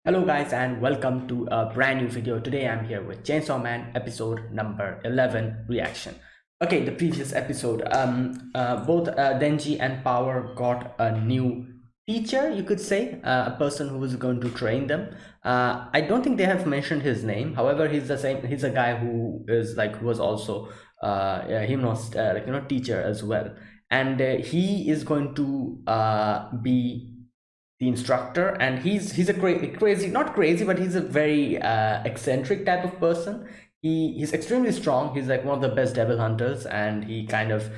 Hello guys and welcome to a brand new video. Today I'm here with Chainsaw Man episode number 11 reaction. Okay, the previous episode, both Denji and Power got a new teacher, you could say, a person who is going to train them. I don't think they have mentioned his name. However, he's a guy who is like, who was also a hypnos, teacher as well. And he is going to be the instructor, and he's a crazy, not crazy, but he's a very eccentric type of person. He's extremely strong. He's like one of the best devil hunters, and he kind of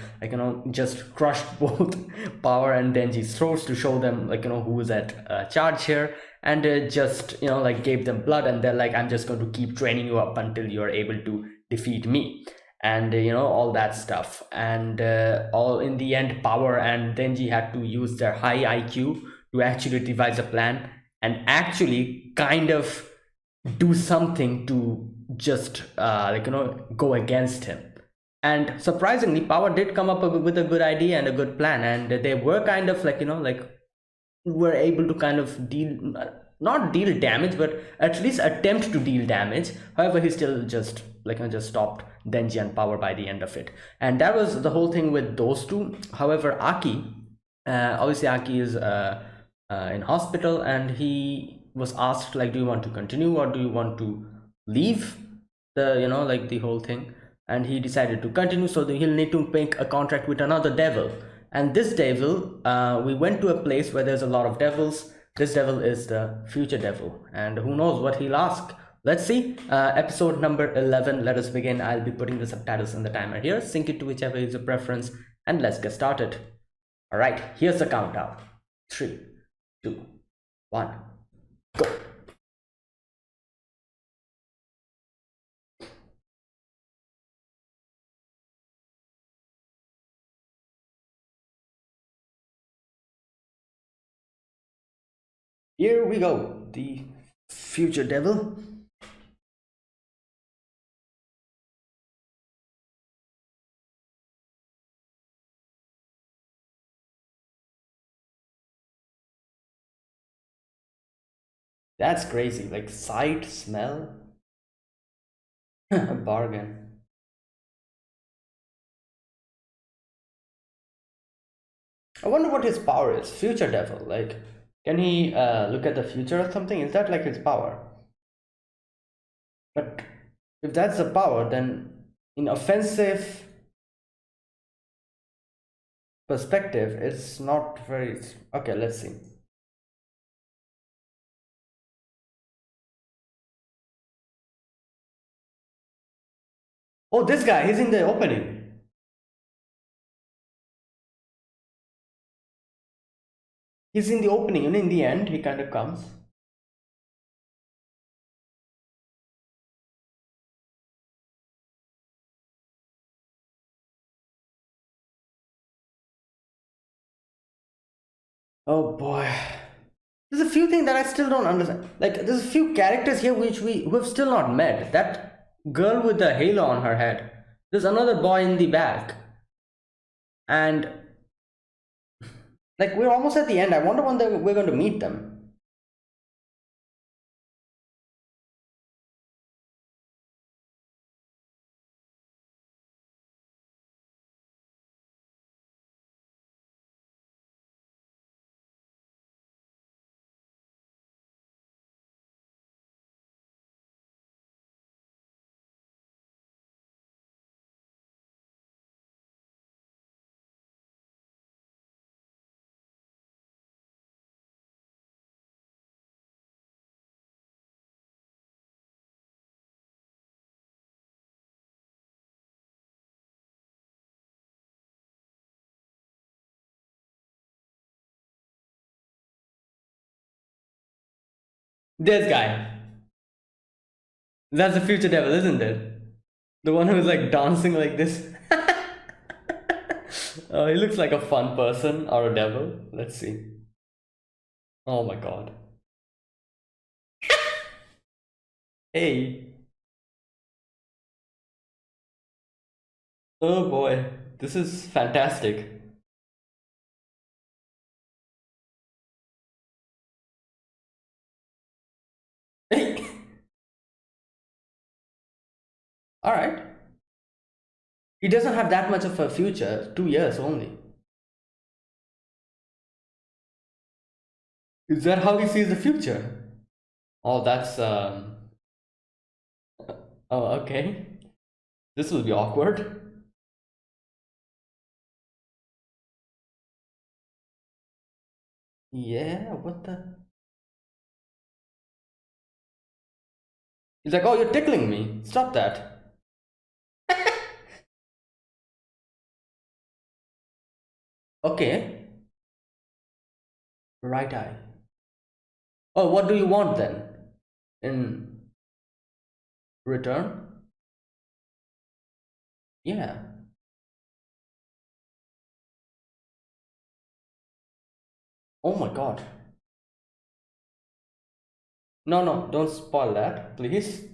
just crushed both Power and Denji's throats to show them who is at charge here, and just like gave them blood, and they're like, I'm just going to keep training you up until you're able to defeat me, and all that stuff. And all in the end, Power and Denji had to use their high IQ to actually devise a plan and actually kind of do something to just go against him. And surprisingly, Power did come up with a good idea and a good plan, and they were kind of were able to kind of deal, not deal damage, but at least attempt to deal damage. However, he still just just stopped Denji and Power by the end of it. And that was the whole thing with those two. However, Aki, obviously Aki is in hospital, and he was asked, like, do you want to continue or do you want to leave the the whole thing. And he decided to continue, so that he'll need to make a contract with another devil. And this devil, we went to a place where there's a lot of devils. This devil is the future devil, and who knows what he'll ask. Let's see. Episode number 11, let us begin. I'll be putting the subtitles in the timer here. Sync it to whichever is your preference, and let's get started. All right, here's the countdown. 3, 2, 1, go. Here we go. The future devil. That's crazy. Like sight, smell, bargain. I wonder what his power is. Future devil. Like, can he look at the future or something? Is that like his power? But if that's the power, then in offensive perspective, it's not very. Okay, let's see. Oh, this guy, he's in the opening. He's in the opening, and in the end, he kind of comes. Oh boy. There's a few things that I still don't understand. Like, there's a few characters here who have still not met. That girl with the halo on her head. There's another boy in the back. And like, we're almost at the end. I wonder when we're going to meet them. This guy. That's the future devil, isn't it? The one who's like dancing like this. Oh, he looks like a fun person or a devil. Let's see. Oh my god. Hey. Oh boy. This is fantastic. All right. He doesn't have that much of a future. 2 years only. Is that how he sees the future? Oh, that's oh, okay. This will be awkward. Yeah, what the? He's like, oh, you're tickling me. Stop that. Okay. Right eye. Oh, what do you want then? In return? Yeah. Oh my god. No, no, don't spoil that, please.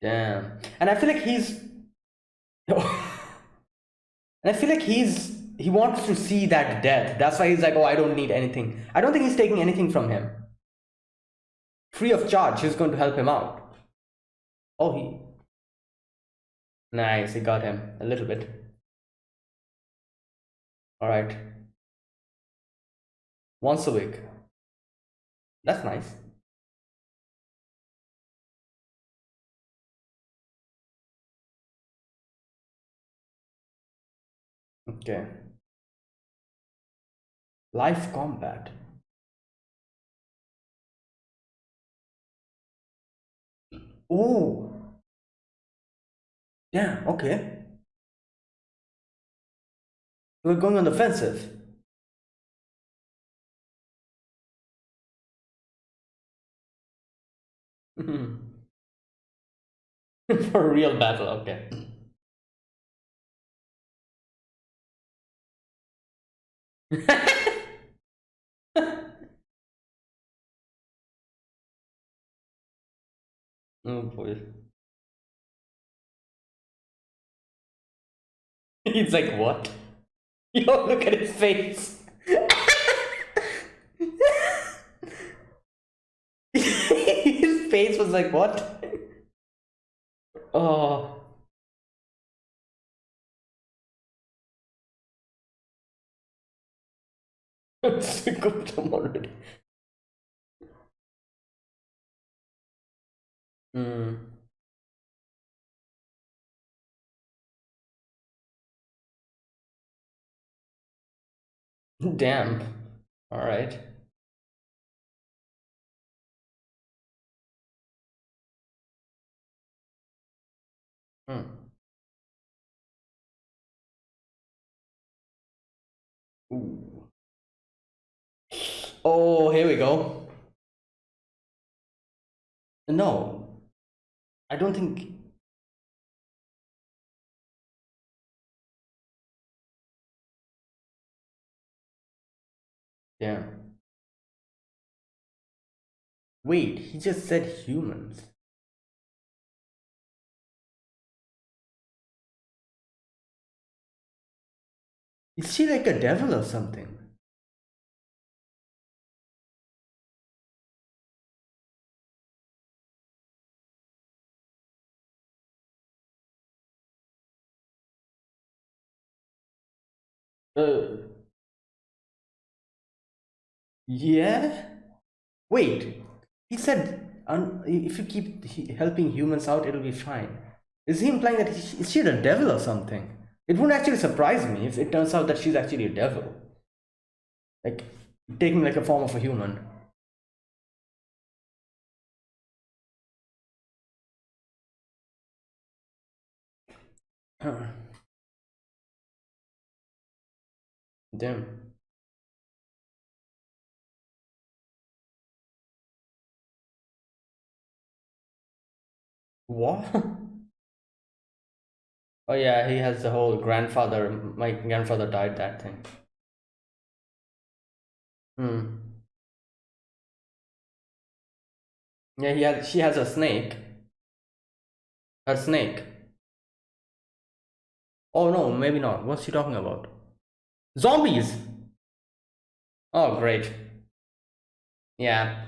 Damn. And I feel like he's. And I feel like he wants to see that death. That's why he's like, oh, I don't need anything. I don't think he's taking anything from him. Free of charge, he's going to help him out. Oh, he. Nice, he got him a little bit. All right. Once a week. That's nice. Okay. Life combat. Ooh. Yeah, okay. We're going on the offensive. For a real battle, okay. Oh boy. He's like, what? Yo, look at his face. His face was like, what? Oh. I'm sick of them already. Hmm. Damn. Alright. Hmm. Ooh. Oh, here we go. No, I don't think. Yeah. Wait, he just said humans. Is she like a devil or something? Uh, yeah? Wait, he said if you keep helping humans out, it'll be fine. Is he implying that is she the devil or something? It wouldn't actually surprise me if it turns out that she's actually a devil. Like, taking like a form of a human. Huh. Damn. What? Oh yeah, he has the whole grandfather. My grandfather died. That thing. Hmm. Yeah, he has. She has a snake. Her snake. Oh no, maybe not. What's she talking about? Zombies. Oh great. Yeah.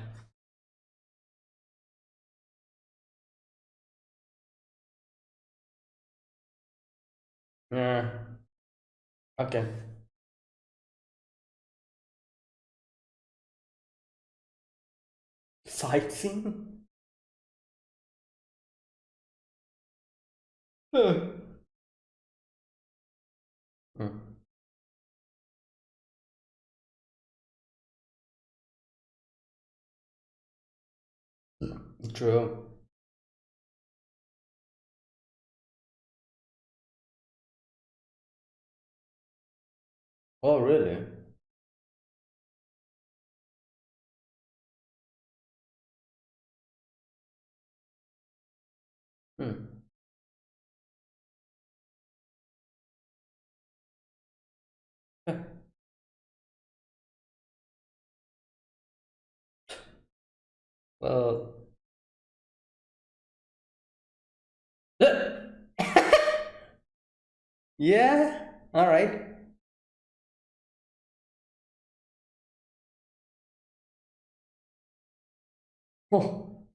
Okay. Sightseeing? Hmm. True. Oh, really? Hmm. Well, yeah. All right. Oh,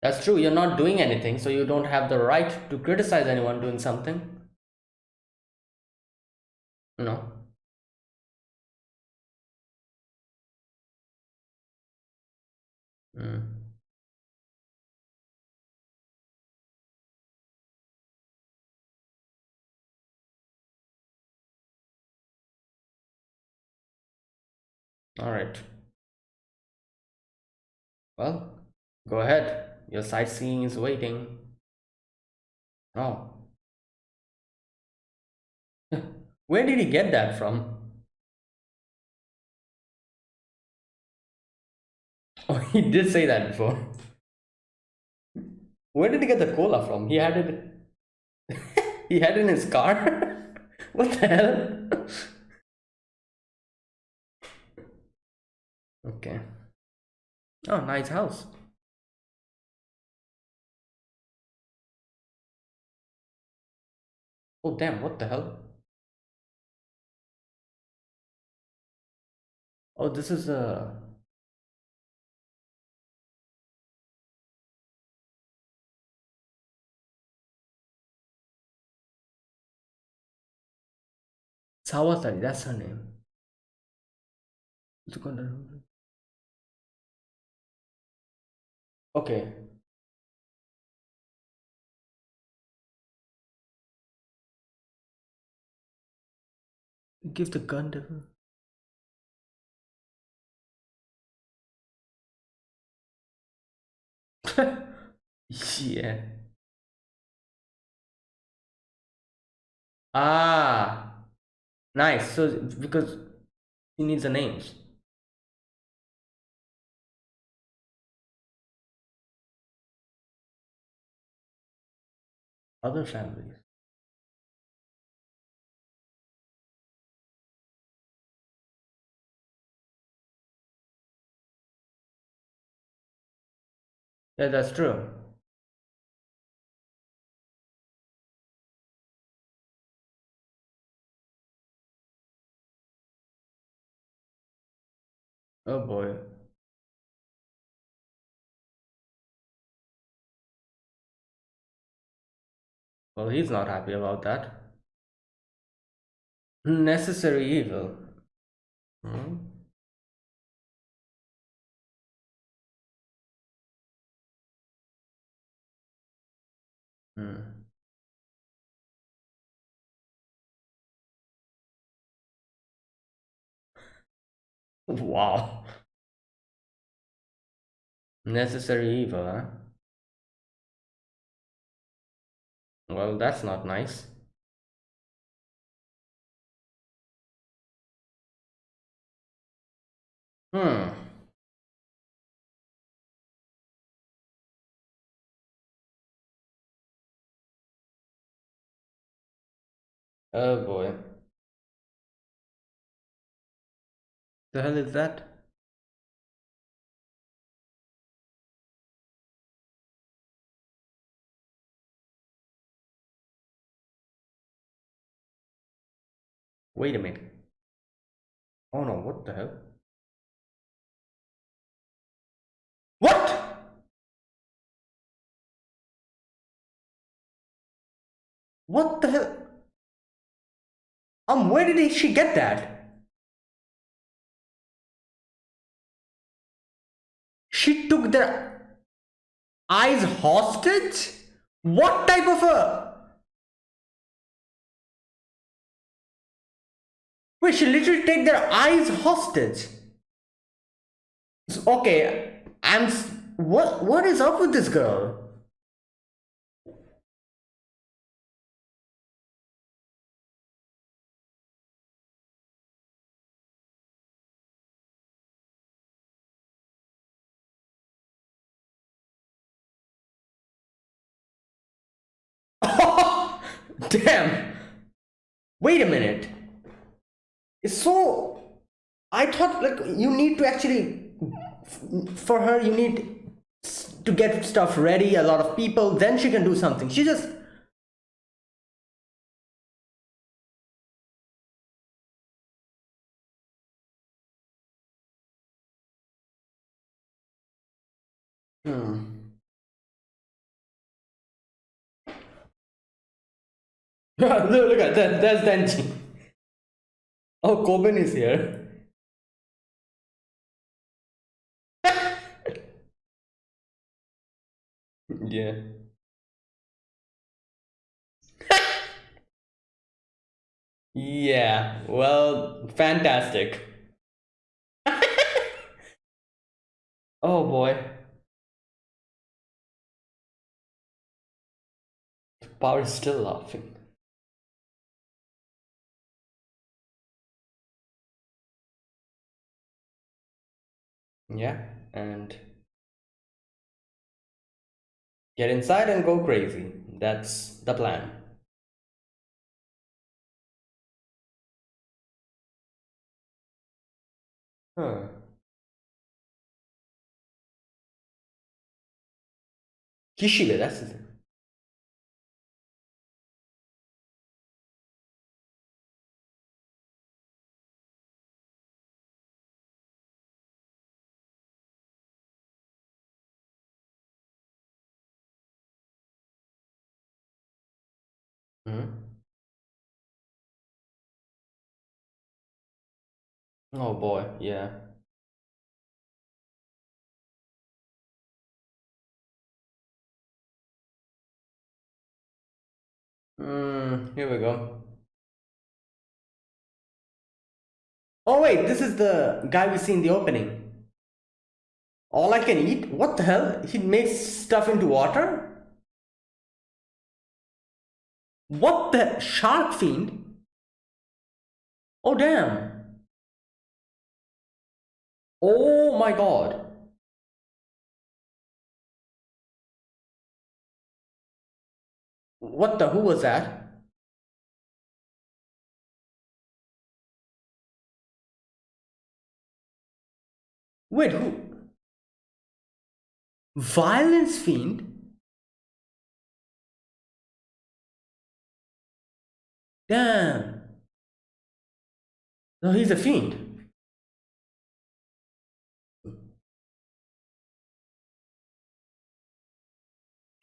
that's true. You're not doing anything, so you don't have the right to criticize anyone doing something. No. Mm. All right. Well, go ahead. Your sightseeing is waiting. Oh. Where did he get that from? Oh, he did say that before. Where did he get the cola from? He had it. He had it in his car. What the hell? Okay. Oh, nice house. Oh, damn. What the hell? Oh, this is a. Sawatari. That's her name. Okay. Give the gun to her. Yeah. Ah. Nice. So because he needs the names. Other families. Yeah, that's true. Oh boy. Well, he's not happy about that. Necessary evil. Hmm? Hmm. Wow. Necessary evil, huh? Well, that's not nice. Hmm. Oh boy. The hell is that? Wait a minute. Oh no, what the hell? What? What the hell? Where did she get that? She took their eyes hostage? What type of a... Wait, she literally take their eyes hostage. Okay, what is up with this girl? Damn. Wait a minute. So I thought like you need to actually for her you need to get stuff ready, a lot of people, then she can do something. She just... Hmm. Look at that. That's Denji. Oh, Coben is here. Yeah. Yeah. Well, fantastic. Oh boy. Power is still laughing. Yeah. And get inside and go crazy. That's the plan. Huh. Kishibe, that's the thing. Hmm. Oh boy, yeah. Here we go. Oh wait, this is the guy we see in the opening. All I can eat? What the hell? He makes stuff into water? What the shark fiend? Oh damn. Oh my god. What the who was that? Wait, who? Violence fiend? Damn. No, he's a fiend.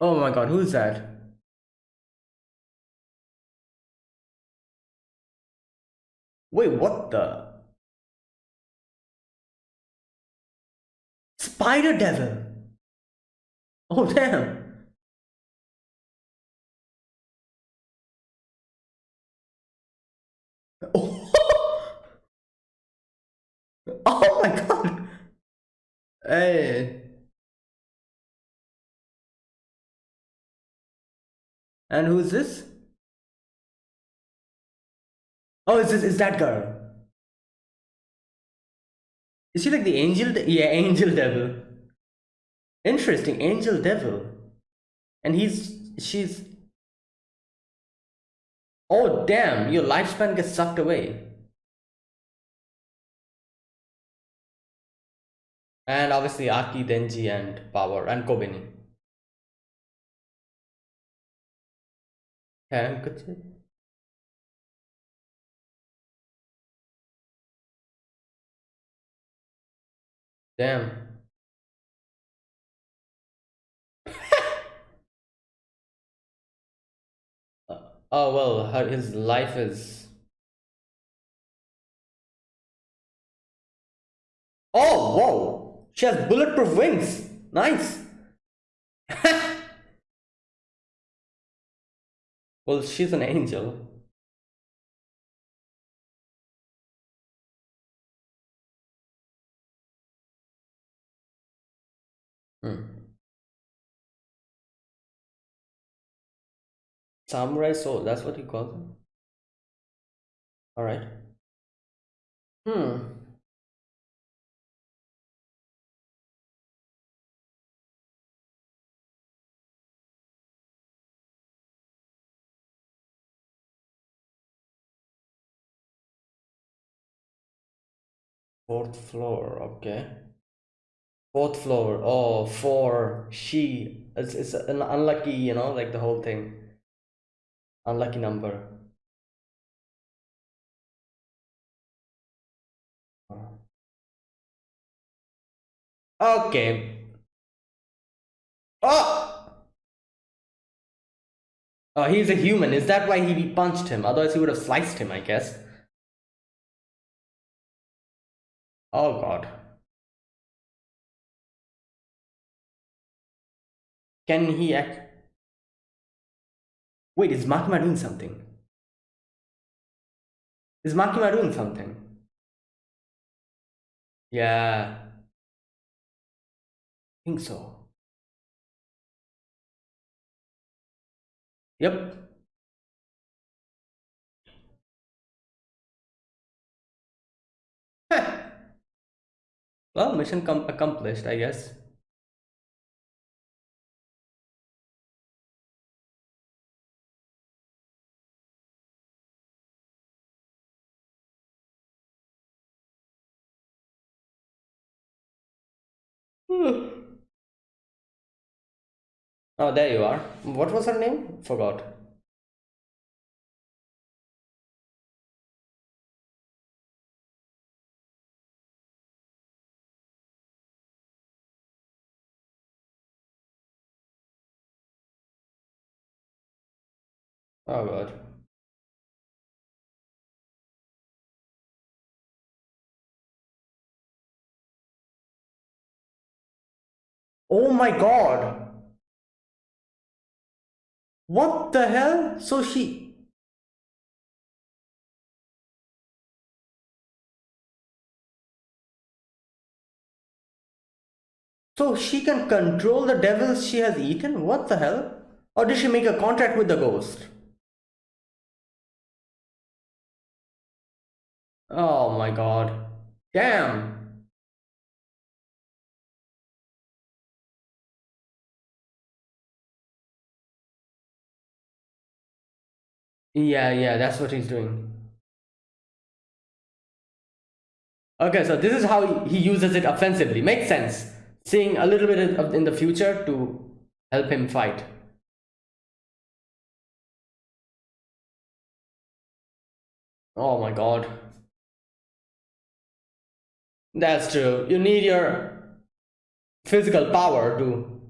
Oh my god, who's that? Wait, what the? Spider Devil. Oh damn. Oh, oh my god. Hey. And who's this? Oh, is that girl? Is she like the angel? Yeah, angel devil. Interesting, angel devil. And she's... Oh damn, your lifespan gets sucked away. And obviously Aki, Denji, and Power, and Kobeni. Yeah, good. Damn. Oh well, his life is. Oh whoa! She has bulletproof wings. Nice. Well, she's an angel. Hmm. Samurai soul. That's what he calls them. All right. Hmm. Fourth floor. Okay. Fourth floor. Oh, four. She. It's an unlucky. Like the whole thing. Unlucky number. Okay. Oh. Oh, he's a human. Is that why he punched him? Otherwise, he would have sliced him, I guess. Oh God. Can he act? Wait, is Makima doing something? Is Makima doing something? Yeah, I think so. Yep. Well, mission accomplished, I guess. Oh, there you are. What was her name? Forgot. Oh God. Oh my God. What the hell? So she can control the devils she has eaten? What the hell? Or did she make a contract with the ghost? Oh my God. Damn. Yeah, yeah, that's what he's doing. Okay, so this is how he uses it offensively. Makes sense. Seeing a little bit of in the future to help him fight. Oh my God. That's true. You need your physical power to.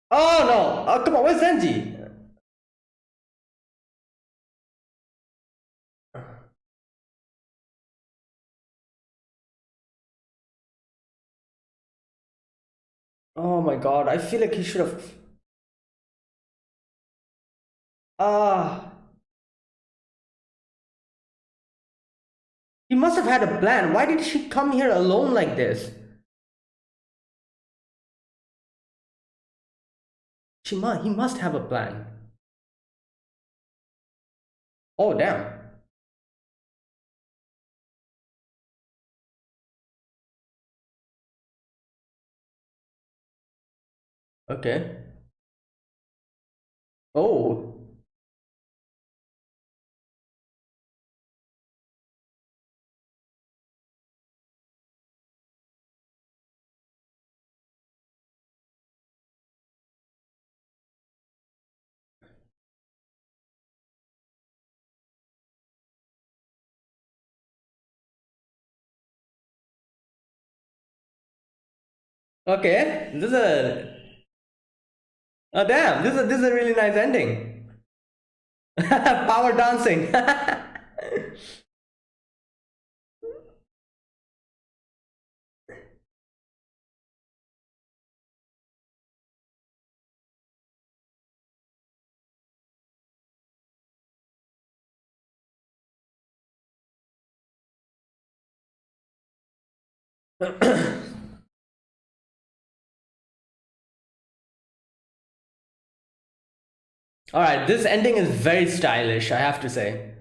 Oh no! Oh, come on, where's Zenji? Oh my God, I feel like he should have. Ah, he must have had a plan. Why did she come here alone like this? He must have a plan. Oh damn. Okay. Oh. Okay. This is a. Oh damn. This is a really nice ending. Power dancing. All right, this ending is very stylish, I have to say.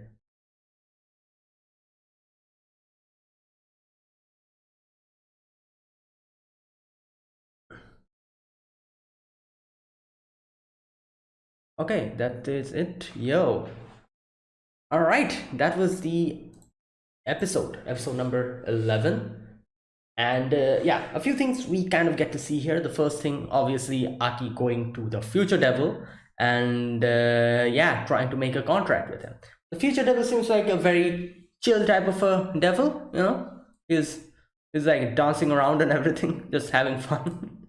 Okay, that is it. Yo. All right, that was the episode number 11. And yeah, a few things we kind of get to see here. The first thing, obviously, Aki going to the future devil and yeah, trying to make a contract with him. The future devil seems like a very chill type of a devil, you know. He's he's like dancing around and everything, just having fun.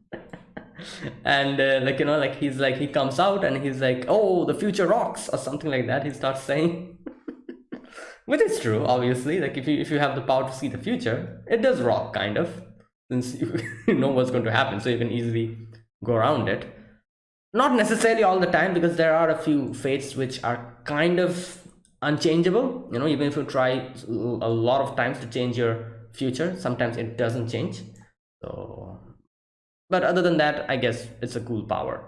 And like, you know, like he's like, he comes out and he's like, oh, the future rocks or something like that, he starts saying. Which is true, obviously. Like if you have the power to see the future, it does rock kind of, since you, you know what's going to happen, so you can easily go around it. Not necessarily all the time, because there are a few fates which are kind of unchangeable. You know, even if you try a lot of times to change your future, sometimes it doesn't change. So, but other than that, I guess it's a cool power.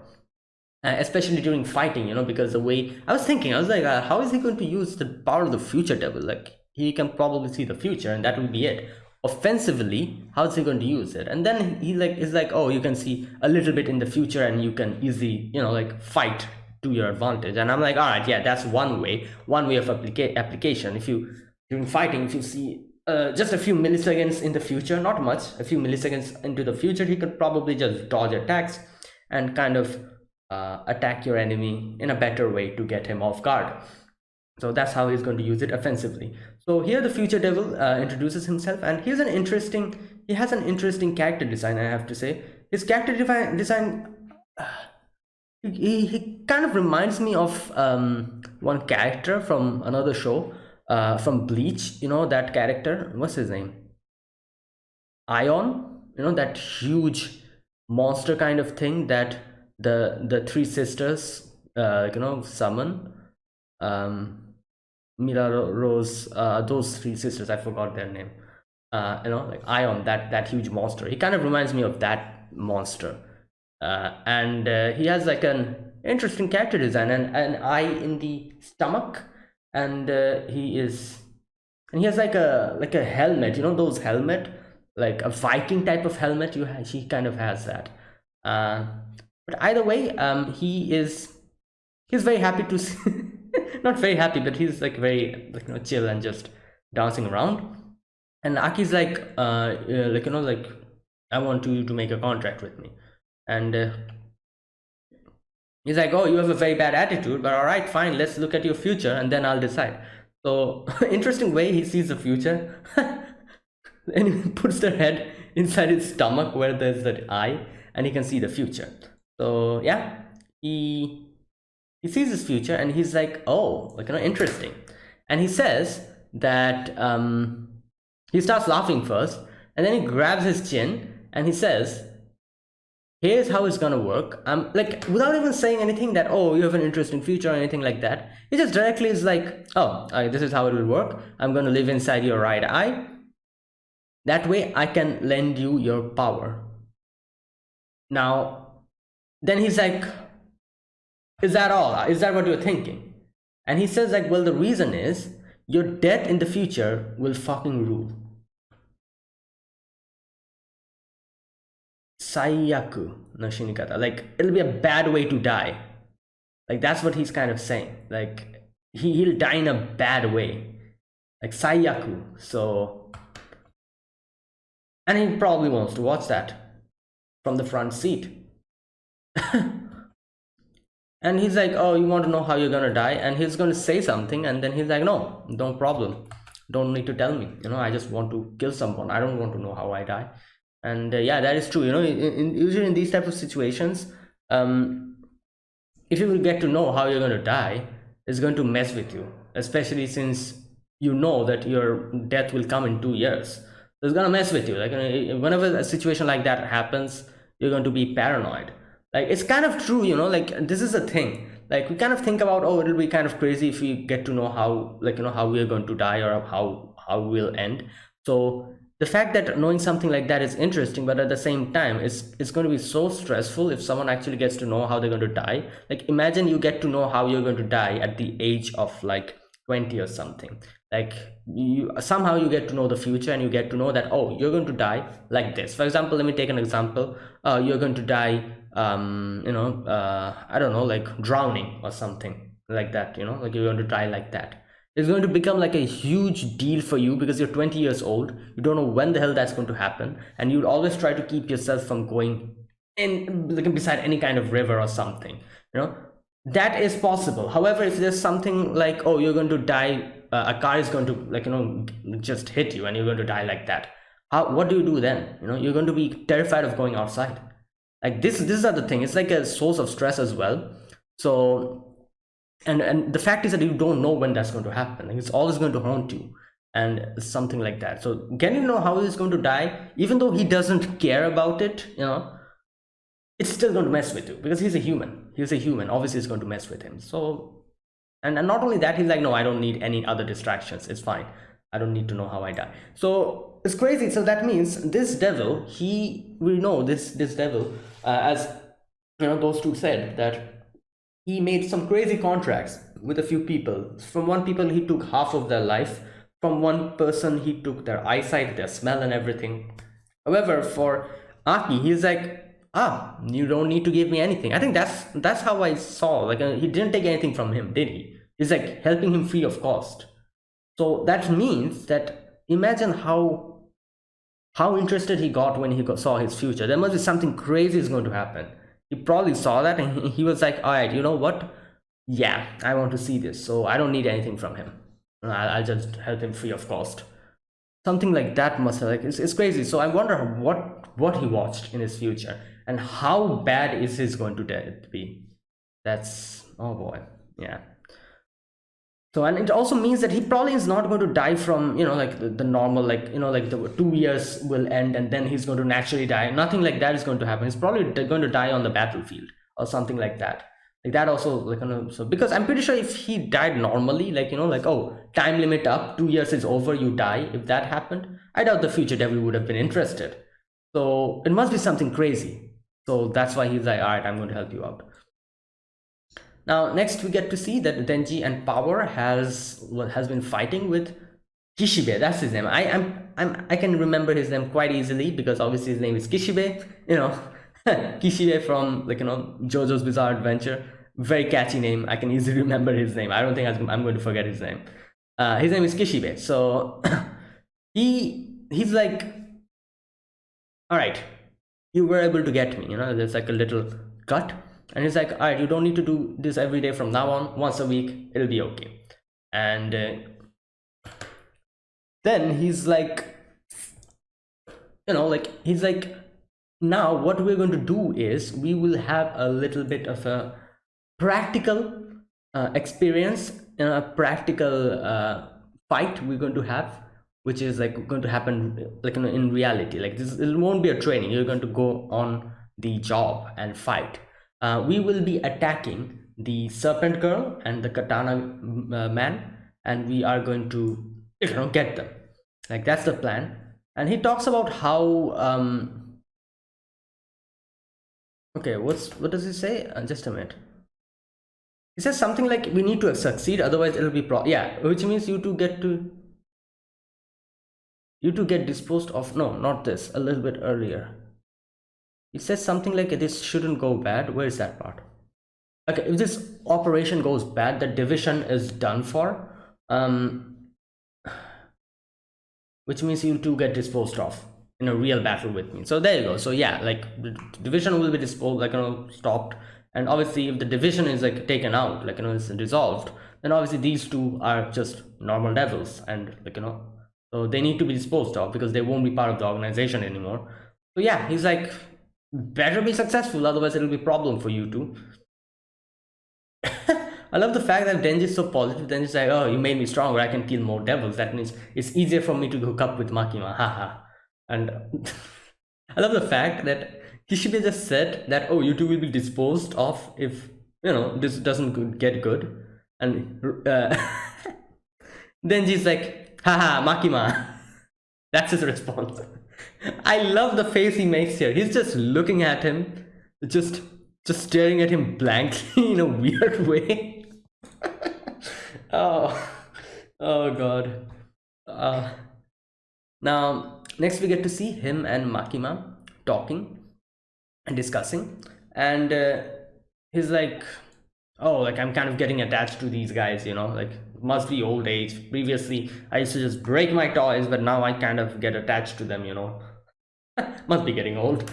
Especially during fighting, you know, because the way I was thinking, I was like, how is he going to use the power of the future devil? Like, he can probably see the future and that will be it. Offensively, how is he going to use it? And then he like is like, oh, you can see a little bit in the future and you can easily, you know, like fight to your advantage. And I'm like, all right, yeah, that's one way of application. If you, during fighting, if you see just a few milliseconds in the future, not much, a few milliseconds into the future, he could probably just dodge attacks and kind of attack your enemy in a better way to get him off guard. So that's how he's going to use it offensively. So here the future devil introduces himself, and he has an interesting character design, I have to say. His character design, he kind of reminds me of one character from another show, from Bleach. You know that character, what's his name? Ion, you know, that huge monster kind of thing that the three sisters, you know, summon. Mira Rose, those three sisters, I forgot their name. You know, like Ion, that huge monster. He kind of reminds me of that monster. And he has like an interesting character design and an eye in the stomach, and he has like a helmet, you know, those helmet, like a Viking type of helmet. He kind of has that. Uh, but either way, he's very happy to see, not very happy, but he's like very, like, you know, chill and just dancing around. And Aki's like, like, you know, like, I want you to make a contract with me. And he's like, oh, you have a very bad attitude, but all right, fine, let's look at your future and then I'll decide. So interesting way he sees the future. And he puts their head inside his stomach where there's that eye, and he can see the future. So yeah, he sees his future and he's like, oh, like, you know, interesting. And he says that he starts laughing first, and then he grabs his chin and he says, here's how it's gonna work. Like, without even saying anything that, oh, you have an interesting future or anything like that, he just directly is like, oh, this is how it will work. I'm gonna live inside your right eye. That way I can lend you your power. Now, then he's like, is that all? Is that what you're thinking? And he says like, well, the reason is your death in the future will fucking rule. Saiyaku no shinikata. Like, it'll be a bad way to die. Like, that's what he's kind of saying. Like, he'll die in a bad way. Like, Saiyaku. So, and he probably wants to watch that from the front seat. And he's like, oh, you want to know how you're gonna die? And he's gonna say something, and then he's like, no problem, don't need to tell me, you know, I just want to kill someone, I don't want to know how I die. And yeah, that is true, you know, usually in these type of situations, if you will get to know how you're gonna die, is going to mess with you, especially since you know that your death will come in 2 years. So it's gonna mess with you. Like whenever a situation like that happens, you're going to be paranoid. Like it's kind of true, like this is a thing. Like we kind of think about, oh, it'll be kind of crazy if we get to know how, like how we are going to die, or how we'll end. So the fact that knowing something like that is interesting, but at the same time it's going to be so stressful if someone actually gets to know how they're going to die. Like imagine you get to know how you're going to die at the age of like 20 or something. Like you somehow you get to know the future, and you get to know that, oh, you're going to die like this. For example, let me take an example. You're going to die, I don't know, like drowning or something like that. Like you're going to die like that. It's going to become like a huge deal for you because you're 20 years old. You don't know when the hell that's going to happen, and you'd always try to keep yourself from going in, like beside any kind of river or something. That is possible. However, if there's something like, oh, you're going to die, a car is going to, like, just hit you, and you're going to die like that, what do you do then? You're going to be terrified of going outside. Like this is the thing. It's like a source of stress as well. So and the fact is that you don't know when that's going to happen. Like it's always going to haunt you, and something like that. So can you know how he's going to die? Even though he doesn't care about it, it's still going to mess with you because he's a human. Obviously it's going to mess with him. So and not only that, he's like, no, I don't need any other distractions, it's fine, I don't need to know how I die. So it's crazy. So that means this devil, we know this devil, as those two said, that he made some crazy contracts with a few people. From one people he took half of their life, from one person he took their eyesight, their smell, and everything. However, for Aki, he's like, you don't need to give me anything. I think that's how I saw, like, he didn't take anything from him, did he? He's like helping him free of cost. So that means that, imagine how interested he got when he saw his future. There must be something crazy is going to happen. He probably saw that, and he was like, all right, you know what, yeah, I want to see this, so I don't need anything from him. I'll just help him free of cost. Something like that must have, like, it's crazy. So I wonder what he watched in his future, and how bad is his going to be. That's, oh boy, yeah. So, and it also means that he probably is not going to die from, like the normal, like, like the 2 years will end and then he's going to naturally die. Nothing like that is going to happen. He's probably going to die on the battlefield or something like that. Like that also, like, so because I'm pretty sure if he died normally, like, like, oh, time limit up, 2 years is over, you die. If that happened, I doubt the future devil would have been interested. So it must be something crazy. So that's why he's like, all right, I'm going to help you out. Now, next we get to see that Denji and Power has been fighting with Kishibe. That's his name. I can remember his name quite easily because obviously his name is Kishibe. Kishibe from, like, JoJo's Bizarre Adventure. Very catchy name. I can easily remember his name. I don't think I'm going to forget his name. His name is Kishibe. So he's like, all right, you were able to get me. There's like a little cut. And he's like, all right, you don't need to do this every day from now on. Once a week, it'll be okay. And then he's like, he's like, now what we're going to do is we will have a little bit of a practical experience, a practical fight we're going to have, which is like going to happen like in reality. Like this, it won't be a training. You're going to go on the job and fight. We will be attacking the serpent girl and the katana man, and we are going to get them. Like that's the plan. And he talks about how okay, what does he say? Just a minute. He says something like, we need to succeed, otherwise it'll be yeah, which means you two get disposed of. No, not this, a little bit earlier. It says something like, this shouldn't go bad. Where is that part? Okay, if this operation goes bad, the division is done for, which means you two get disposed of in a real battle with me. So there you go. So yeah, like the division will be disposed, like, stopped. And obviously if the division is like taken out, like, it's dissolved, then obviously these two are just normal devils, and like, so they need to be disposed of because they won't be part of the organization anymore. So yeah, he's like, better be successful, otherwise it'll be a problem for you two. I love the fact that Denji is so positive. Denji's like, oh, you made me stronger. I can kill more devils. That means it's easier for me to hook up with Makima. Haha. And I love the fact that he should have just said that, oh, you two will be disposed of if, this doesn't get good. And Denji's like, haha, Makima. That's his response. I love the face he makes here. He's just looking at him, just staring at him blankly in a weird way. Oh, oh god. Now, next we get to see him and Makima talking and discussing, and he's like, oh, like I'm kind of getting attached to these guys, like must be old age. Previously I used to just break my toys, but now I kind of get attached to them, must be getting old.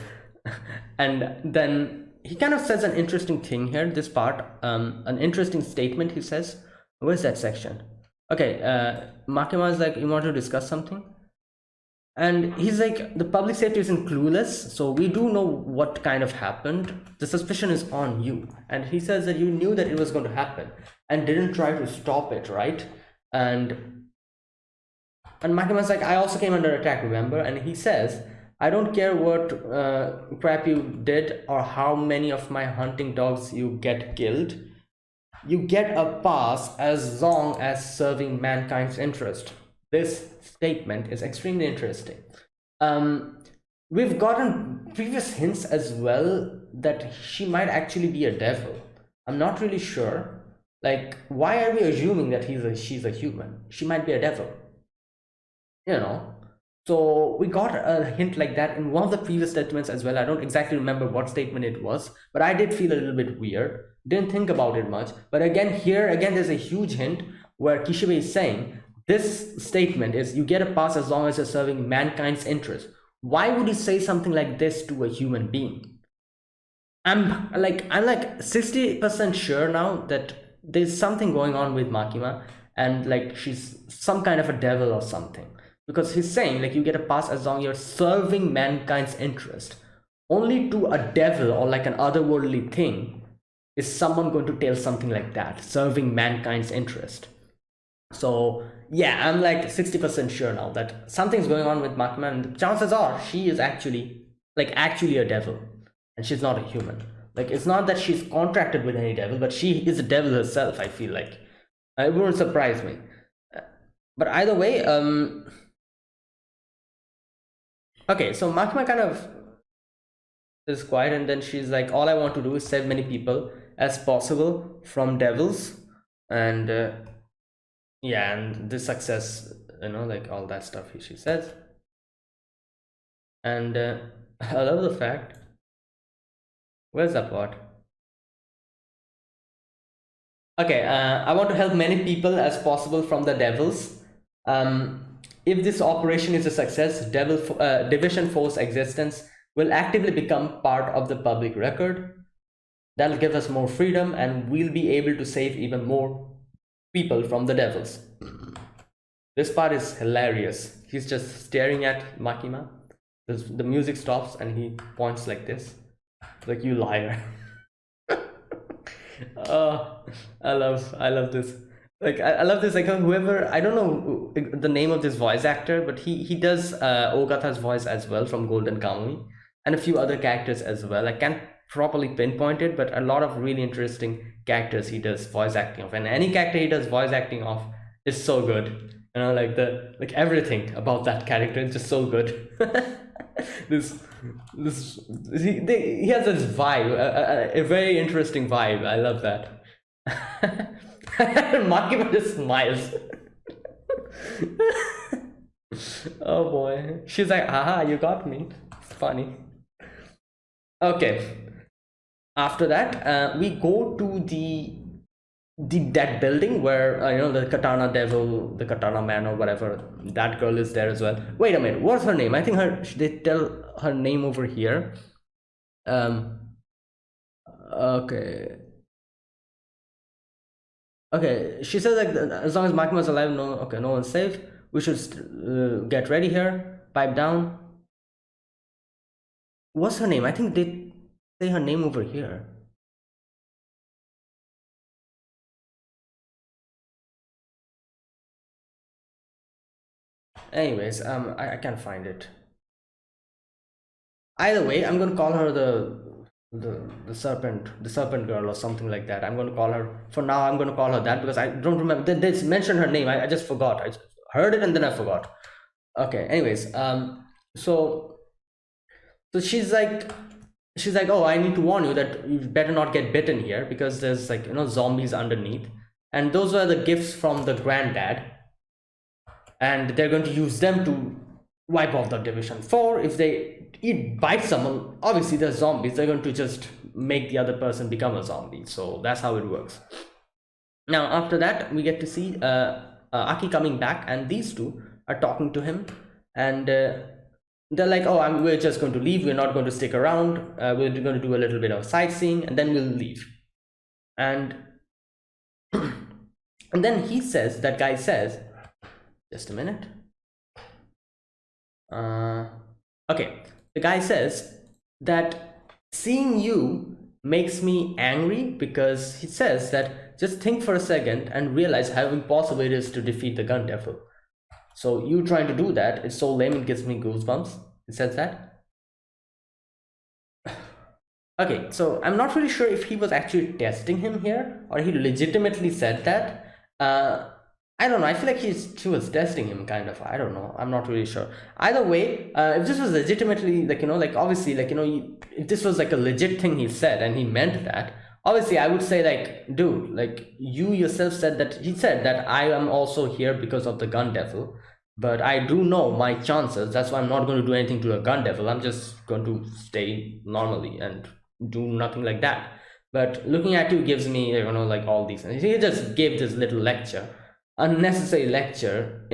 And then he kind of says an interesting thing here, this part, an interesting statement he says. Where's that section? Okay, Makima is like, you want to discuss something? And he's like, the public safety isn't clueless, so we do know what kind of happened. The suspicion is on you. And he says that you knew that it was going to happen and didn't try to stop it, right? And Makima's like, I also came under attack, remember? And he says, I don't care what crap you did or how many of my hunting dogs you get killed. You get a pass as long as serving mankind's interest. This statement is extremely interesting. We've gotten previous hints as well that she might actually be a devil. I'm not really sure. Like, why are we assuming that she's a human? She might be a devil. So we got a hint like that in one of the previous statements as well. I don't exactly remember what statement it was, but I did feel a little bit weird. Didn't think about it much. But again, there's a huge hint where Kishibe is saying, this statement is, you get a pass as long as you're serving mankind's interest. Why would he say something like this to a human being? I'm like 60% sure now that there's something going on with Makima, and like she's some kind of a devil or something. Because he's saying, like, you get a pass as long as you're serving mankind's interest. Only to a devil or like an otherworldly thing is someone going to tell something like that, serving mankind's interest. So yeah, I'm like 60% sure now that something's going on with Makima, and chances are she is actually a devil, and she's not a human. Like, it's not that she's contracted with any devil, but she is a devil herself. I feel like it wouldn't surprise me. But either way, okay, so Makima kind of is quiet, and then she's like, all I want to do is save many people as possible from devils, and yeah, and this success, like all that stuff she says. And I love the fact, where's that part? Okay, I want to help many people as possible from the devils. If this operation is a success, Division Force existence will actively become part of the public record. That'll give us more freedom, and we'll be able to save even more people from the devils. This part is hilarious. He's just staring at Makima. The music stops and he points like this, like, you liar. I love this. Like, I love this. Like, whoever, I don't know the name of this voice actor, but he does Ogata's voice as well from Golden Kamuy, and a few other characters as well. I can't properly pinpoint it, but a lot of really interesting characters he does voice acting of, and any character he does voice acting of is so good. Like everything about that character is just so good. He has this vibe, a very interesting vibe. I love that. Makima just smiles. Oh boy, she's like, haha, you got me. It's funny. Okay, after that, we go to that building where the katana devil, the katana man, or whatever, that girl is there as well. Wait a minute, what's her name? I think they tell her name over here. Okay, she says, like, as long as Makima's alive, no one's safe. We should get ready here. Pipe down. What's her name? I think they say her name over here. Anyways, I can't find it. Either way, I'm gonna call her the serpent girl or something like that. I'm gonna call her for now. I'm gonna call her that because I don't remember. They mentioned her name. I just forgot. I just heard it and then I forgot. Okay. Anyways, so so she's like, oh, I need to warn you that you better not get bitten here because there's like zombies underneath, and those were the gifts from the granddad, and they're going to use them to wipe off the division 4. If they bite someone, obviously they're zombies, they're going to just make the other person become a zombie. So that's how it works. Now after that we get to see Aki coming back, and these two are talking to him, and they're like, oh, we're just going to leave, we're not going to stick around, we're going to do a little bit of sightseeing and then we'll leave. And and then he says, that guy says, just a minute. Okay, the guy says that seeing you makes me angry because he says that just think for a second and realize how impossible it is to defeat the gun devil. So you trying to do that is so lame, it gives me goosebumps. It says that. Okay, so I'm not really sure if he was actually testing him here or he legitimately said that. I don't know. I feel like he was testing him, kind of. I don't know. I'm not really sure. Either way, if this was legitimately like obviously if this was like a legit thing he said and he meant that, obviously I would say like, dude, like you yourself said that he said that I am also here because of the gun devil, but I do know my chances. That's why I'm not going to do anything to a gun devil. I'm just going to stay normally and do nothing like that. But looking at you gives me like all these things. He just gave this little lecture, unnecessary lecture,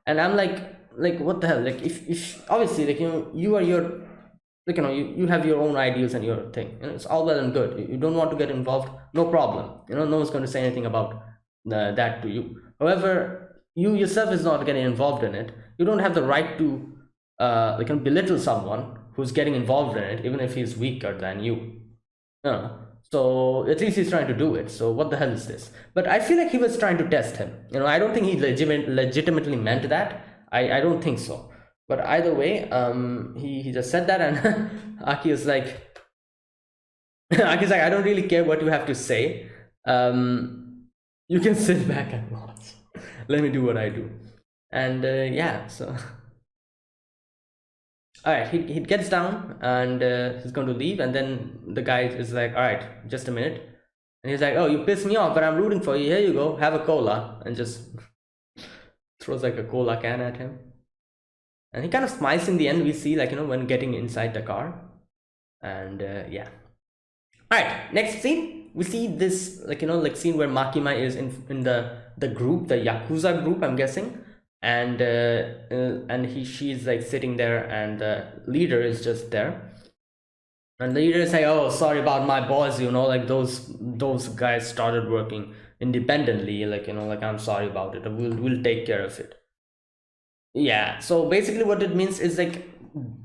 and I'm like what the hell, like if obviously you are your you have your own ideals and your thing, it's all well and good. You don't want to get involved, no problem, no one's going to say anything about that to you. However, you yourself is not getting involved in it. You don't have the right to belittle someone who's getting involved in it, even if he's weaker than you. So at least he's trying to do it. So what the hell is this? But I feel like he was trying to test him. I don't think he legitimately meant that. I don't think so. But either way, he just said that, and Aki is like, Aki's like, I don't really care what you have to say. You can sit back and watch. Let me do what I do. And yeah, so all right, he gets down and he's going to leave, and then the guy is like, all right, just a minute. And he's like, oh, you pissed me off, but I'm rooting for you. Here you go, have a cola. And just throws like a cola can at him. And he kind of smiles in the end, we see, like, when getting inside the car. And yeah. All right, next scene. We see this, scene where Makima is in the group, the Yakuza group, I'm guessing. And she's like sitting there, and the leader is just there, and the leader is like, oh, sorry about my boys, like those guys started working independently, like I'm sorry about it, we'll take care of it. Yeah, so basically what it means is like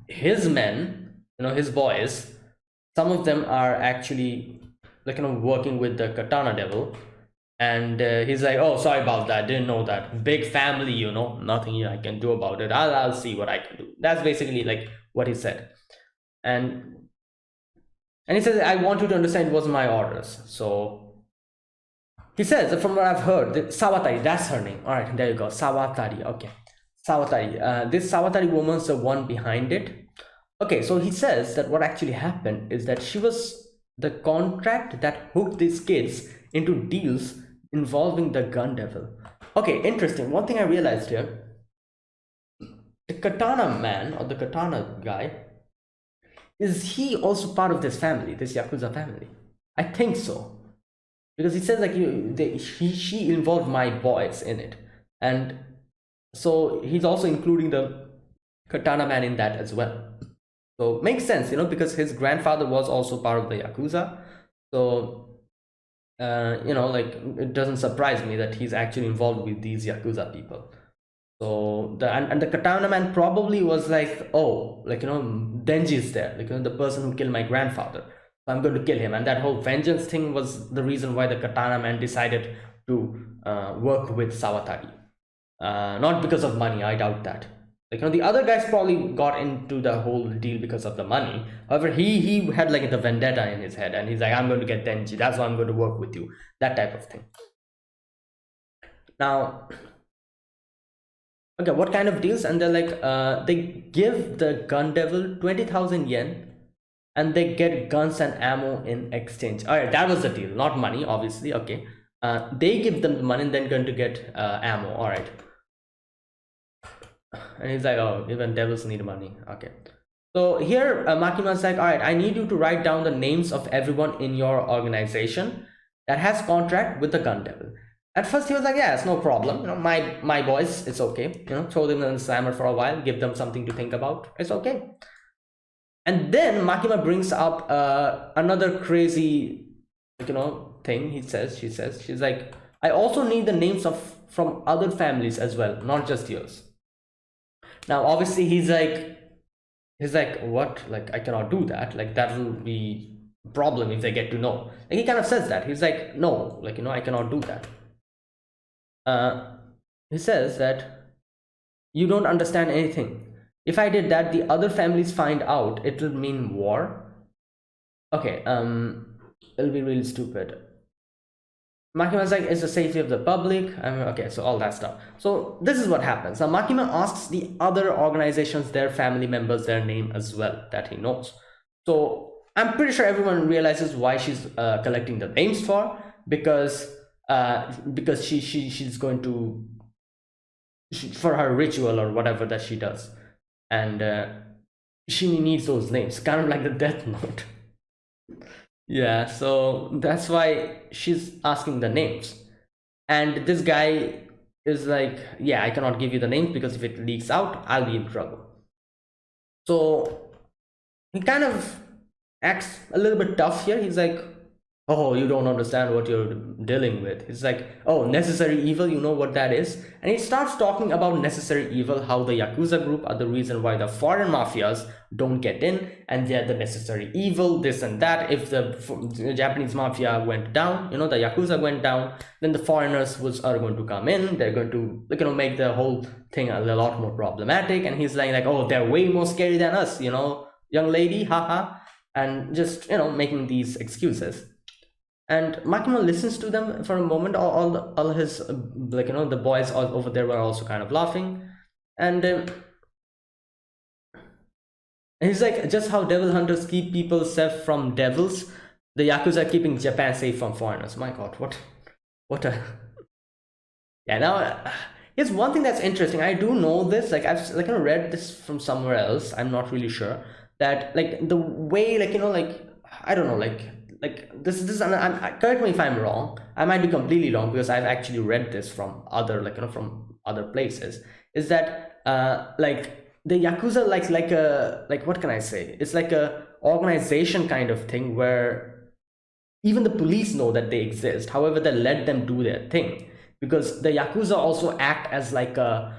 his men, his boys, some of them are actually working with the Katana Devil. And he's like, oh, sorry about that, didn't know that, big family, nothing I can do about it, I'll see what I can do. That's basically like what he said. And he says, I want you to understand it wasn't my orders. So he says that from what I've heard, Sawatari, that's her name. All right, there you go, Sawatari. Okay, Sawatari, this Sawatari woman's the one behind it. Okay, so he says that what actually happened is that she was the contract that hooked these kids into deals involving the gun devil. Okay, interesting. One thing I realized here, the Katana man, or the Katana guy, is he also part of this family, this Yakuza family? I think so, because he says like she involved my boys in it, and so he's also including the Katana man in that as well. So makes sense, because his grandfather was also part of the Yakuza. So like it doesn't surprise me that he's actually involved with these Yakuza people. So the Katana man probably was like, oh, like Denji is there, like the person who killed my grandfather, so I'm going to kill him. And that whole vengeance thing was the reason why the Katana man decided to work with Sawatari. not because of money. I doubt that. Like, the other guys probably got into the whole deal because of the money. However, he had like the vendetta in his head, and he's like, I'm going to get Denji. That's why I'm going to work with you. That type of thing. Now, okay, what kind of deals? And they're like, they give the gun devil 20,000 yen, and they get guns and ammo in exchange. All right, that was the deal, not money, obviously. Okay, they give them the money, and then going to get ammo. All right. And he's like, oh, even devils need money. Okay. So here, Makima's like, all right, I need you to write down the names of everyone in your organization that has contract with the gun devil. At first, he was like, yeah, it's no problem. My boys, it's okay. Throw them in the slammer for a while, give them something to think about. It's okay. And then Makima brings up another crazy, thing. She's like, I also need the names from other families as well, not just yours. Now, obviously, he's like, what? Like, I cannot do that. Like, that will be a problem if they get to know. And he kind of says that. He's like, no, like, I cannot do that. He says that you don't understand anything. If I did that, the other families find out, it will mean war. Okay, it'll be really stupid. Makima's like, it's the safety of the public. Okay, so all that stuff. So this is what happens. Now Makima asks the other organizations, their family members, their name as well, that he knows. So I'm pretty sure everyone realizes why she's collecting the names because she's going to for her ritual or whatever that she does, and she needs those names, kind of like the Death Note. Yeah, so that's why she's asking the names. And this guy is like, yeah, I cannot give you the names because if it leaks out, I'll be in trouble. So he kind of acts a little bit tough here. He's like, oh, you don't understand what you're dealing with. It's like, oh, necessary evil, you know what that is? And he starts talking about necessary evil, how the Yakuza group are the reason why the foreign mafias don't get in, and they're the necessary evil, this and that. If the Japanese mafia went down, the Yakuza went down, then the foreigners are going to come in. They're going to, make the whole thing a lot more problematic. And he's like, oh, they're way more scary than us, young lady, haha. And just, making these excuses. And Makima listens to them for a moment. All his the boys all over there were also kind of laughing, and he's like, just how devil hunters keep people safe from devils, the Yakuza are keeping Japan safe from foreigners. My God, what a yeah. Now here's one thing that's interesting. I do know this. Like I've read this from somewhere else. I'm not really sure that the way I don't know this correct me if I'm wrong. I might be completely wrong because I've actually read this from other from other places. Is that the Yakuza what can I say? It's like a organization kind of thing where even the police know that they exist. However, they let them do their thing because the Yakuza also act as like a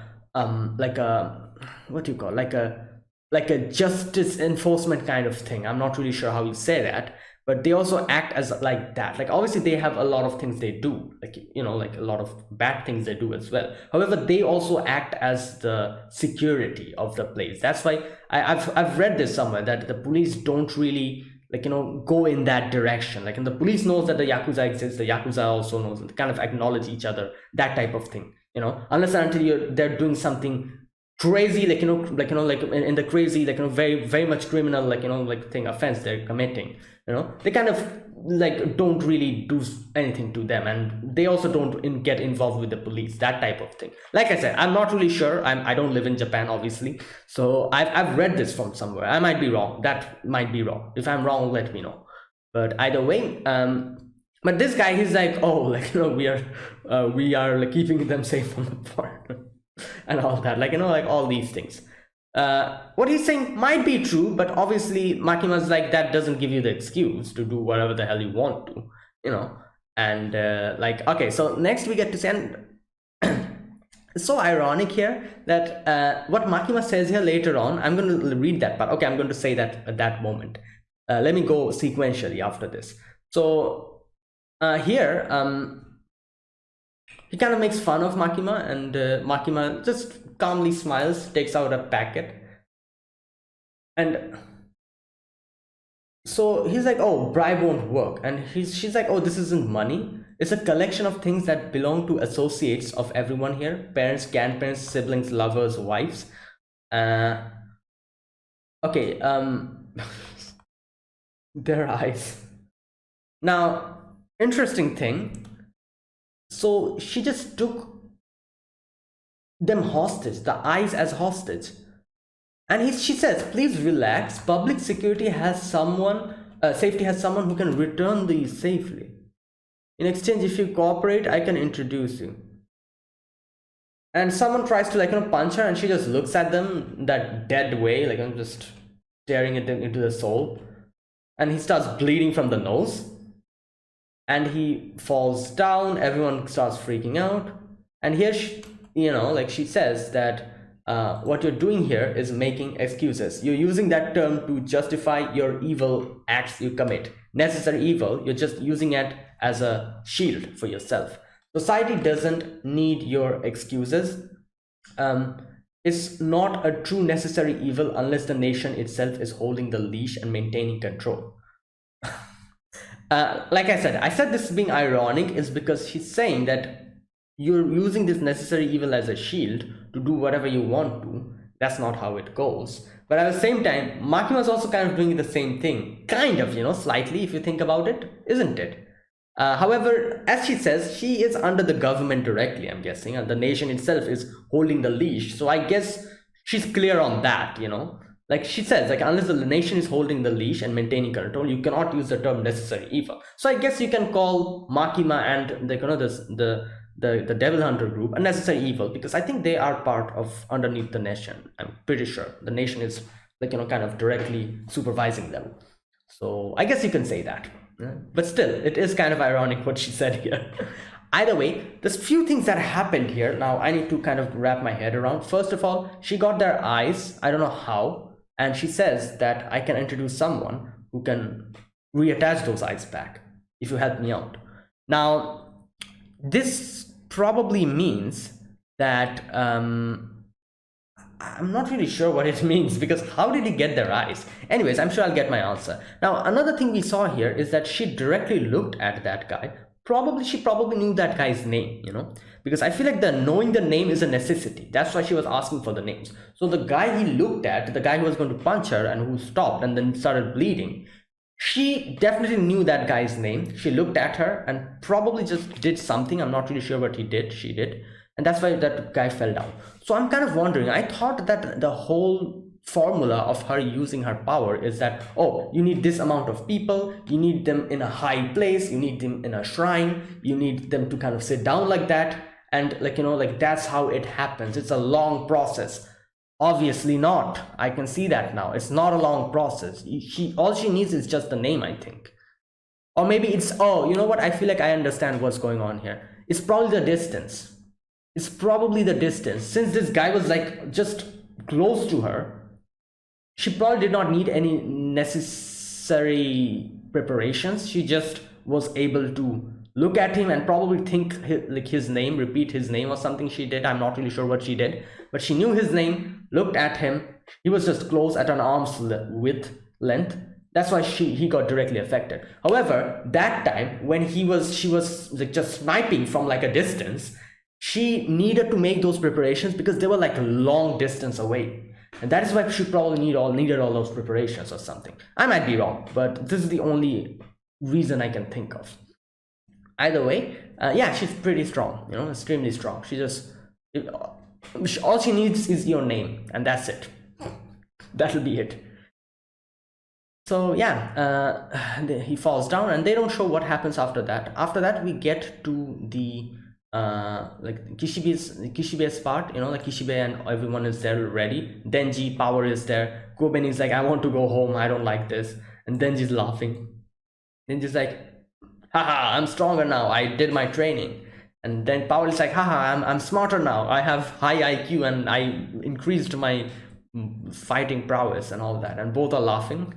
what do you call like a justice enforcement kind of thing. I'm not really sure how you say that. But they also act as like that. Like obviously they have a lot of things they do, a lot of bad things they do as well. However, they also act as the security of the place. That's why I've read this somewhere that the police don't really go in that direction. And the police knows that the Yakuza exists, the Yakuza also knows, and they kind of acknowledge each other, that type of thing. Unless and until they're doing something crazy, in the crazy, very very much criminal, thing offense they're committing. They kind of don't really do anything to them, and they also don't get involved with the police, that type of thing. Like I said, I'm not really sure. I don't live in Japan, obviously, so I've read this from somewhere. I might be wrong. That might be wrong. If I'm wrong, let me know. But either way, but this guy, he's like, oh, we are keeping them safe from the foreign and all that, all these things. What he's saying might be true, but obviously Makima's like, that doesn't give you the excuse to do whatever the hell you want to, and okay, so next we get to send. It's so ironic here that what Makima says here later on, I'm going to read that part. Okay, I'm going to say that at that moment. Let me go sequentially after this. So here he kind of makes fun of Makima, and Makima just calmly smiles, takes out a packet, and so he's like, oh, bribe won't work. And she's like, oh, this isn't money. It's a collection of things that belong to associates of everyone here: parents, grandparents, siblings, lovers, wives. Uh, okay, their eyes. Now, interesting thing. So she just took them hostage, the eyes as hostage. And she says, please relax. Public security has someone, safety has someone who can return these safely. In exchange, if you cooperate, I can introduce you. And someone tries to punch her, and she just looks at them that dead way, like I'm just staring at them into the soul. And he starts bleeding from the nose. And he falls down. Everyone starts freaking out. And here, she says that what you're doing here is making excuses. You're using that term to justify your evil acts you commit. Necessary evil, you're just using it as a shield for yourself. Society doesn't need your excuses. It's not a true necessary evil unless the nation itself is holding the leash and maintaining control. Like I said this being ironic is because she's saying that you're using this necessary evil as a shield to do whatever you want to. That's not how it goes. But at the same time, Makima's also kind of doing the same thing. Kind of, slightly, if you think about it, isn't it? However, as she says, she is under the government directly, I'm guessing, and the nation itself is holding the leash. So I guess she's clear on that, Like she says, unless the nation is holding the leash and maintaining control, you cannot use the term necessary evil. So I guess you can call Makima and the Devil Hunter group a necessary evil, because I think they are part of underneath the nation. I'm pretty sure the nation is kind of directly supervising them. So I guess you can say that. But still, it is kind of ironic what she said here. Either way, there's few things that happened here. Now I need to kind of wrap my head around. First of all, she got their eyes. I don't know how. And she says that I can introduce someone who can reattach those eyes back if you help me out. Now, this probably means that I'm not really sure what it means, because how did he get their eyes? Anyways, I'm sure I'll get my answer. Now, another thing we saw here is that she directly looked at that guy. She probably knew that guy's name, because I feel like knowing the name is a necessity. That's why she was asking for the names. So the guy he looked at, the guy who was going to punch her and who stopped and then started bleeding, she definitely knew that guy's name. She looked at her and probably just did something. I'm not really sure what she did. And that's why that guy fell down. So I'm kind of wondering, I thought that the whole formula of her using her power is that, oh, you need this amount of people, you need them in a high place, you need them in a shrine, you need them to kind of sit down like that, and that's how it happens. It's a long process. Obviously not. I can see that now. It's not a long process. All she needs is just the name, I think. Or maybe it's, oh, you know what, I feel like I understand what's going on here. It's probably the distance. It's probably the distance. Since this guy was just close to her, she probably did not need any necessary preparations. She just was able to look at him and probably think his name, repeat his name or something she did. I'm not really sure what she did, but she knew his name, looked at him. He was just close at an arm's width length. That's why he got directly affected. However, that time when she was just sniping from a distance, she needed to make those preparations because they were a long distance away. And that is why she probably needed all those preparations or something. I might be wrong, but this is the only reason I can think of. Either way, yeah, she's pretty strong, extremely strong. All she needs is your name, and that's it. That'll be it. So yeah, he falls down, and they don't show what happens after that. After that, we get to the Kishibe's part, Kishibe and everyone is there ready. Denji, Power is there. Koben is I want to go home, I don't like this. And Denji's laughing. Denji's haha, I'm stronger now, I did my training. And then Power is haha, I'm smarter now, I have high IQ and I increased my fighting prowess and all that. And both are laughing.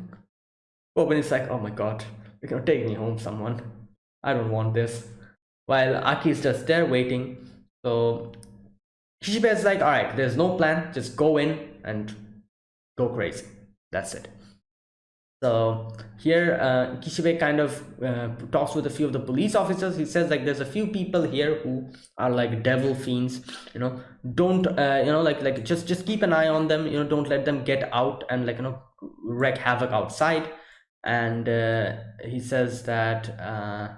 Koben is oh my god, you're gonna take me home, someone. I don't want this. while Aki is just there waiting. So Kishibe is like, all right, there's no plan, just go in and go crazy. That's it. So here Kishibe kind of talks with a few of the police officers. He says like there's a few people here who are like devil fiends, you know, don't like just keep an eye on them, you know, don't let them get out and like, you know, wreak havoc outside. And he says that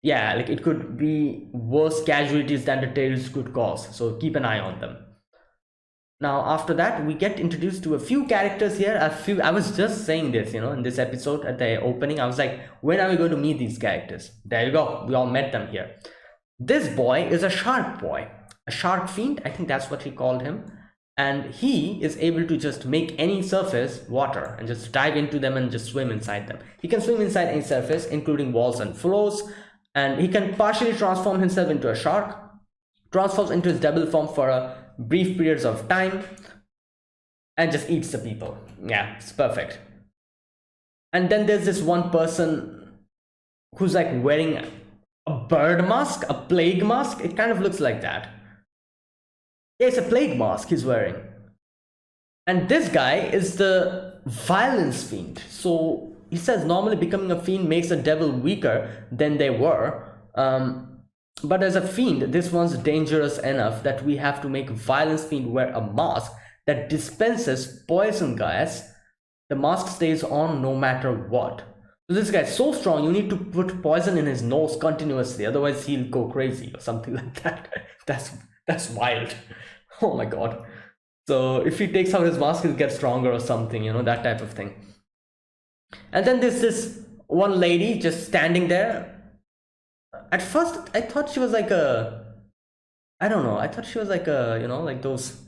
yeah, like it could be worse casualties than the terrorists could cause, so keep an eye on them. Now after that we get introduced to a few characters here. I was just saying this, you know, in this episode at the opening, I was like, when are we going to meet these characters? There you go, we all met them here. This boy is a shark boy, a shark fiend, I think that's what he called him. And he is able to just make any surface water and just dive into them and just swim inside them. He can swim inside any surface, including walls and floors. And he can partially transform himself into a shark, transforms into his double form for a brief periods of time, and just eats the people. Yeah, it's perfect. And then there's this one person who's like wearing a bird mask, a plague mask. It kind of looks like that. Yeah, it's a plague mask he's wearing. And this guy is the violence fiend. So he says normally becoming a fiend makes a devil weaker than they were. But as a fiend, this one's dangerous enough that we have to make violence fiend wear a mask that dispenses poison gas. The mask stays on no matter what. So this guy's so strong, you need to put poison in his nose continuously, otherwise he'll go crazy or something like that. That's wild. Oh my god. So if he takes out his mask, he'll get stronger or something, you know, that type of thing. And then there's this one lady just standing there. At first I thought she was like a, I don't know, I thought she was like a, you know, like those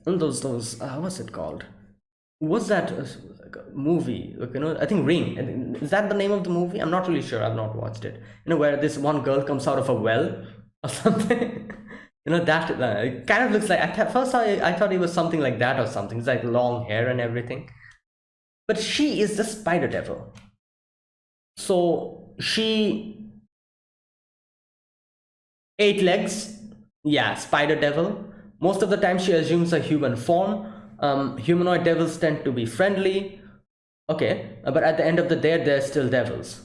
what's it called, what's that like a movie, like, you know, I think Ring, is that the name of the movie? I'm not really sure, I've not watched it, you know, where this one girl comes out of a well or something. You know, that it kind of looks like, at first I thought it was something like that or something. It's like long hair and everything, but she is the spider devil. So she 8 legs, yeah, spider devil. Most of the time she assumes a human form. Humanoid devils tend to be friendly, okay, but at the end of the day they're still devils.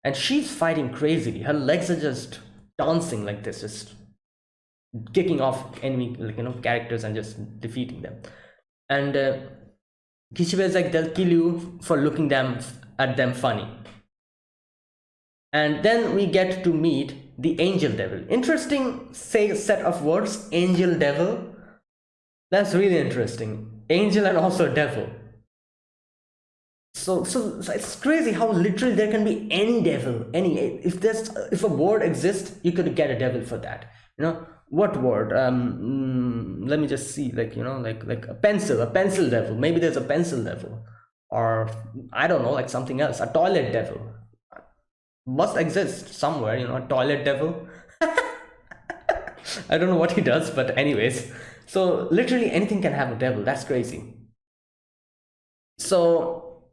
And she's fighting crazily, her legs are just dancing like this, just kicking off enemy, like, you know, characters and just defeating them. And Kishibe is like, they'll kill you for looking at them funny. And then we get to meet the angel devil. Interesting set of words, angel devil. That's really interesting. Angel and also devil. So it's crazy how literally there can be any devil, any, if a word exists, you could get a devil for that, you know. What word? Let me just see, like, you know, like a pencil devil. Maybe there's a pencil devil, or I don't know, like something else. A toilet devil must exist somewhere, you know, a toilet devil. I don't know what he does, but anyways, so literally anything can have a devil. That's crazy. So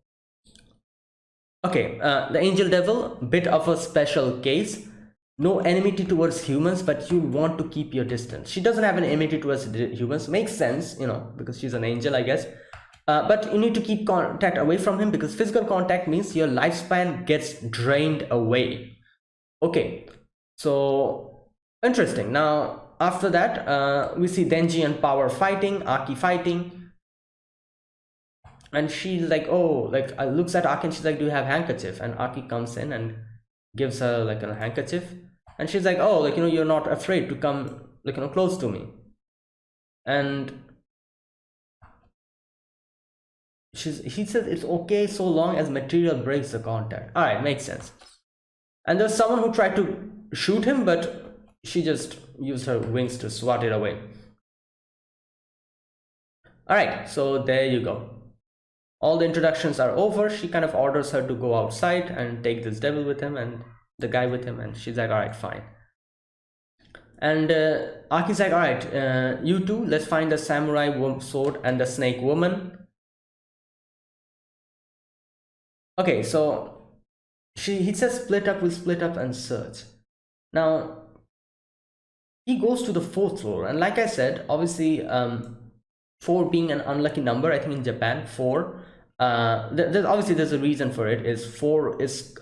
okay, the angel devil, bit of a special case. No enmity towards humans, but you want to keep your distance. She doesn't have an enmity towards humans. Makes sense, you know, because she's an angel, I guess. But you need to keep contact away from him, because physical contact means your lifespan gets drained away. Okay, so interesting. Now after that, we see Denji and Power fighting, Aki fighting. And she's like, oh, like, looks at Aki and she's like, do you have handkerchief? And Aki comes in and gives her like a handkerchief. And she's like, oh, like, you know, you're not afraid to come, like, you know, close to me. And he says it's okay so long as material breaks the contact. All right, makes sense. And there's someone who tried to shoot him, but she just used her wings to swat it away. All right, so there you go. All the introductions are over. She kind of orders her to go outside and take this devil with him and the guy with him, and she's like, all right, fine. And Aki's like, all right, you two, let's find the samurai sword and the snake woman. Okay, so he says split up, we'll split up and search. Now he goes to the fourth floor, and like I said, obviously, 4 being an unlucky number, I think in Japan, 4, obviously there's a reason for it. Is 4 is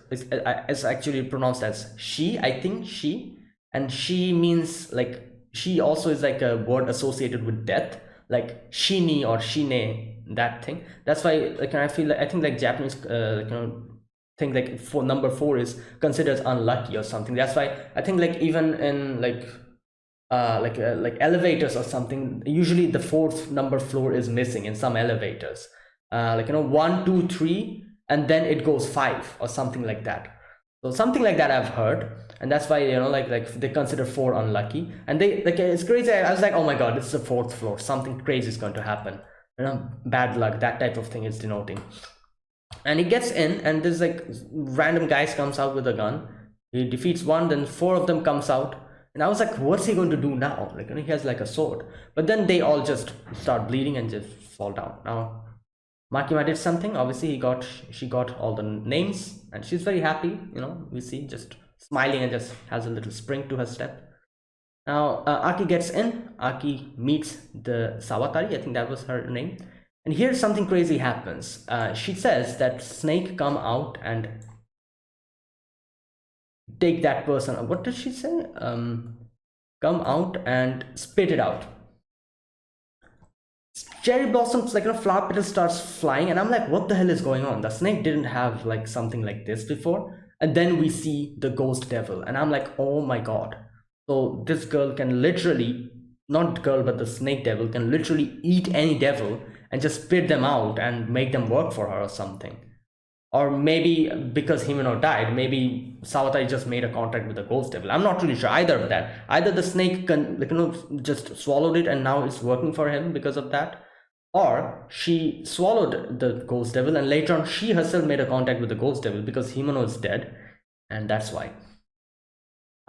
actually pronounced as she, I think, she, and she means like, she also is like a word associated with death, like shini or shine, that thing. That's why, like, I feel like, I think like Japanese, think like for number 4 is considered unlucky or something. That's why I think like even in like elevators or something, usually the fourth number floor is missing in some elevators, 1 2 3, and then it goes 5 or something like that. So something like that I've heard, and that's why, like they consider 4 unlucky, and they, like, it's crazy. I was like, oh my god, this is the 4th floor, something crazy is going to happen, bad luck, that type of thing is denoting. And he gets in, and there's like random guys comes out with a gun. He defeats one, then 4 of them comes out, and I was like, what's he going to do now? Like, he has like a sword, but then they all just start bleeding and just fall down. Now Makima did something. Obviously she got all the names, and she's very happy, we see, just smiling and just has a little spring to her step. Now Aki gets in. Aki meets the Sawatari, I think that was her name. And here something crazy happens. She says that snake come out and take that person. What does she say? Come out and spit it out. Cherry blossoms, like, flower petal starts flying, and I'm like, what the hell is going on? The snake didn't have like something like this before. And then we see the ghost devil, and I'm like, oh my god. So this girl can literally, not girl, but the snake devil can literally eat any devil and just spit them out and make them work for her or something. Or maybe because Himeno died, maybe Sawatari just made a contract with the ghost devil. I'm not really sure either of that. Either the snake can, just swallowed it and now it's working for him because of that, or she swallowed the ghost devil and later on she herself made a contact with the ghost devil because Himeno is dead, and that's why.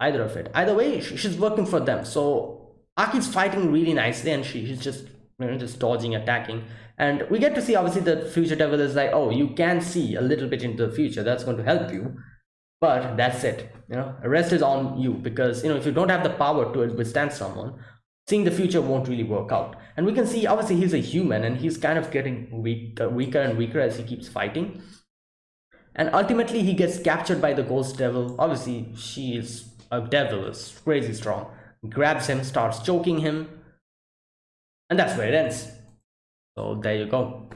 Either of it. Either way, she's working for them. So Aki's fighting really nicely, and she's just, just dodging, attacking. And we get to see, obviously, the future devil is like, oh, you can see a little bit into the future, that's going to help you, but that's it. The rest is on you, because if you don't have the power to withstand someone, seeing the future won't really work out. And we can see, obviously, he's a human, and he's kind of getting weaker and weaker as he keeps fighting. And ultimately he gets captured by the ghost devil. Obviously she is a devil, is crazy strong. Grabs him, starts choking him, and that's where it ends. So there you go.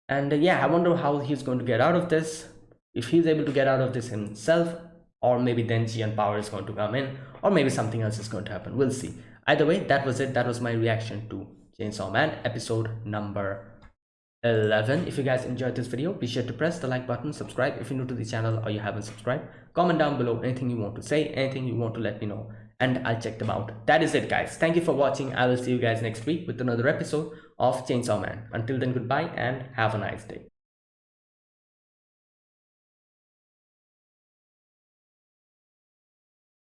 And yeah, I wonder how he's going to get out of this, if he's able to get out of this himself, or maybe Denji and Power is going to come in, or maybe something else is going to happen. We'll see. Either way, that was it. That was my reaction to Chainsaw Man episode number 11. If you guys enjoyed this video, be sure to press the like button, subscribe if you're new to the channel or you haven't subscribed, comment down below anything you want to say, anything you want to let me know, and I'll check them out. That is it, guys. Thank you for watching. I will see you guys next week with another episode of Chainsaw Man. Until then, goodbye and have a nice day.